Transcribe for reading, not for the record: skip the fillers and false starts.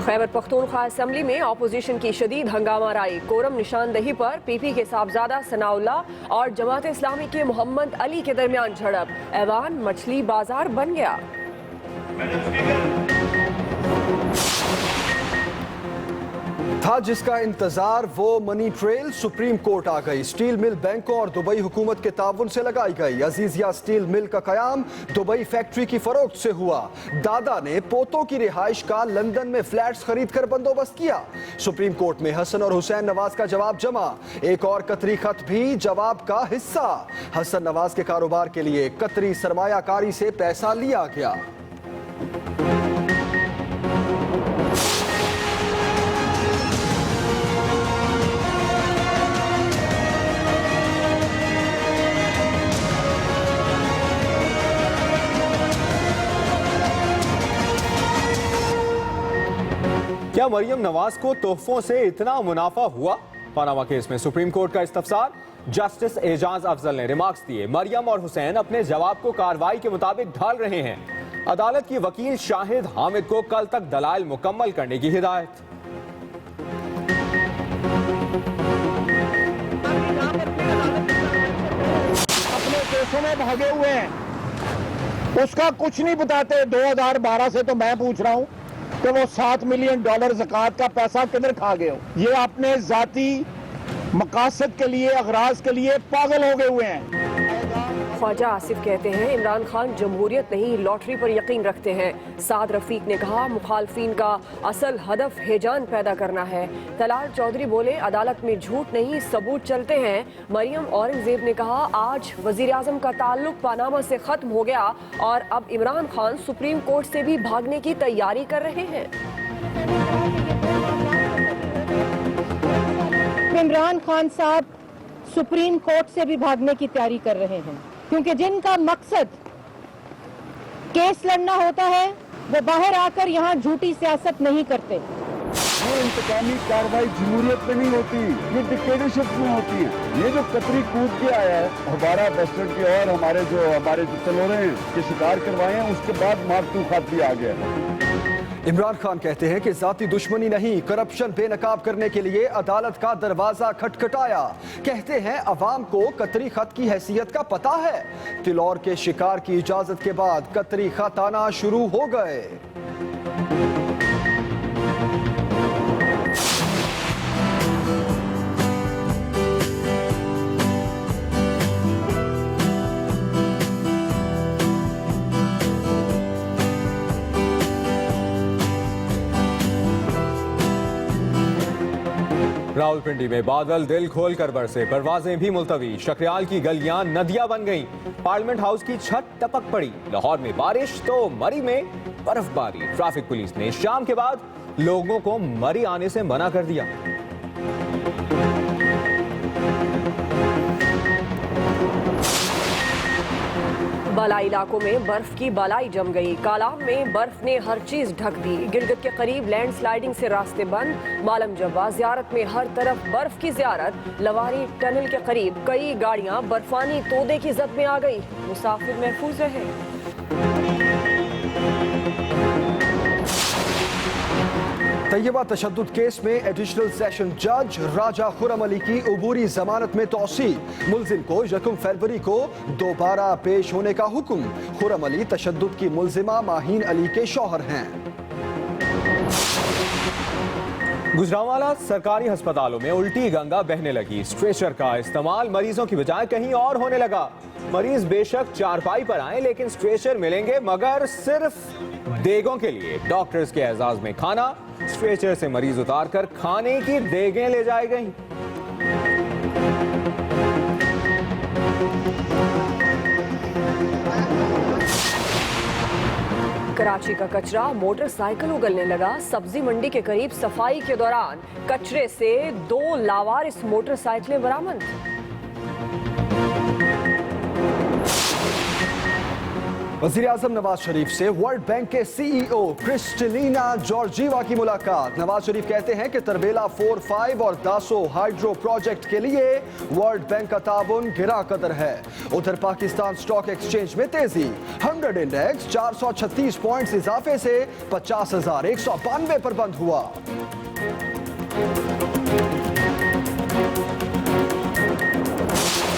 Khyber Pakhtunkhwa assembly में opposition की शदीद हंगामा राई। कोरम निशानदही पर पीपी के साहबजादा सनाउल्ला और जमात इस्लामी के मोहम्मद अली के दरमियान झड़प। ऐवान मछली बाजार बन गया। था जिसका इंतजार वो मनी ट्रेल सुप्रीम कोर्ट आ गई। स्टील मिल बैंकों और दुबई हुकूमत के ताउन से लगाई गई। अजीजिया स्टील मिल का कयाम दुबई फैक्ट्री की फरोख्त से हुआ। दादा ने पोतों की रिहाइश का लंदन में फ्लैट्स खरीद कर बंदोबस्त किया। सुप्रीम कोर्ट में हसन और हुसैन नवाज का जवाब जमा। एक और कतरी खत भी जवाब का हिस्सा। हसन नवाज के कारोबार के लिए कतरी सरमायाकारी से पैसा लिया गया। क्या मरियम नवाज को तोहफों से इतना मुनाफा हुआ? पनामा केस में सुप्रीम कोर्ट का इस्तफसार। जस्टिस एजाज अफजल ने रिमार्क्स दिए। मरियम और हुसैन अपने जवाब को कार्रवाई के मुताबिक ढाल रहे हैं। अदालत की वकील शाहिद हामिद को कल तक दलाइल मुकम्मल करने की हिदायत। अपने केसों में भागे हुए हैं, उसका कुछ नहीं बताते। 2012 से तो मैं पूछ रहा हूं कि वो $7 मिलियन ज़कात का पैसा किधर खा गए हो। ये अपने जाती मकासद के लिए, अगराज के लिए पागल हो गए हुए हैं। ख्वाजा आसिफ कहते हैं इमरान खान जमहूरियत नहीं लॉटरी पर यकीन रखते हैं। साद रफीक ने कहा मुखालफिन का असल हदफ हेजान पैदा करना है। तलाल चौधरी बोले अदालत में झूठ नहीं सबूत चलते हैं। मरियम औरंगजेब ने कहा आज वजीर आजम का ताल्लुक पनामा से खत्म हो गया और अब इमरान खान सुप्रीम कोर्ट से भी भागने की तैयारी कर रहे हैं। इमरान खान साहब सुप्रीम कोर्ट से भी भागने की तैयारी कर रहे हैं, क्योंकि जिनका मकसद केस लड़ना होता है वो बाहर आकर यहाँ झूठी सियासत नहीं करते। ये इंतकामी कार्रवाई जमहूरियत में नहीं होती, ये डिक्टेटरशिप में होती है। ये जो कतरी कूद के आया है, हमारा बस्टर्ड के और हमारे जो तलोरे हैं के शिकार करवाए हैं, उसके बाद मारतू खात भी आ गया। इमरान खान कहते हैं कि जाती दुश्मनी नहीं, करप्शन बेनकाब करने के लिए अदालत का दरवाजा खटखटाया। कहते हैं अवाम को कतरी खत की हैसियत का पता है। तिलौर के शिकार की इजाजत के बाद कतरी खत आना शुरू हो गए। रावलपिंडी में बादल दिल खोल कर बरसे, परवाजें भी मुलतवी। शक्रियाल की गलियां नदियां बन गईं। पार्लियामेंट हाउस की छत टपक पड़ी। लाहौर में बारिश तो मरी में बर्फबारी। ट्रैफिक पुलिस ने शाम के बाद लोगों को मरी आने से मना कर दिया। बालाई इलाकों में बर्फ की बालाई जम गई। कालाम में बर्फ ने हर चीज ढक दी। गिलगित के करीब लैंडस्लाइडिंग से रास्ते बंद। मालम जब्बा जियारत में हर तरफ बर्फ की जियारत। लवारी टनल के करीब कई गाड़ियां बर्फानी तोदे की जद में आ गई। मुसाफिर महफूज रहे। तैयबा तशद्दुद केस में एडिशनल सेशन जज राजा खुर्रम अली की उबूरी जमानत में तौसी। मुल्जिम को 1 फरवरी को दोबारा पेश होने का हुक्म। खुर्रम अली तशद्दुद की मुल्जिमा माहीन अली के शौहर हैं। गुजरांवाला सरकारी अस्पतालों में उल्टी गंगा बहने लगी। स्ट्रेचर का इस्तेमाल मरीजों की बजाय कहीं और होने लगा। मरीज बेशक चारपाई पर आए लेकिन स्ट्रेचर मिलेंगे मगर सिर्फ देगों के लिए। डॉक्टर्स के एजाज में खाना। स्ट्रेचर से मरीज उतारकर खाने की देगें ले जाई गईं। कराची का कचरा मोटरसाइकिल उगलने लगा। सब्जी मंडी के करीब सफाई के दौरान कचरे से 2 लावारिस मोटरसाइकिलें बरामद। वज़ीर-ए-आज़म नवाज शरीफ से वर्ल्ड बैंक के सीईओ क्रिस्टलिना जॉर्जीवा की मुलाकात। नवाज शरीफ कहते हैं कि तरबेला 4-5 और दासो हाइड्रो प्रोजेक्ट के लिए वर्ल्ड बैंक का ताउन गिरा कदर है। उधर पाकिस्तान स्टॉक एक्सचेंज में तेजी, 100 इंडेक्स 436 पॉइंट्स इजाफे से 50,192 पर बंद हुआ।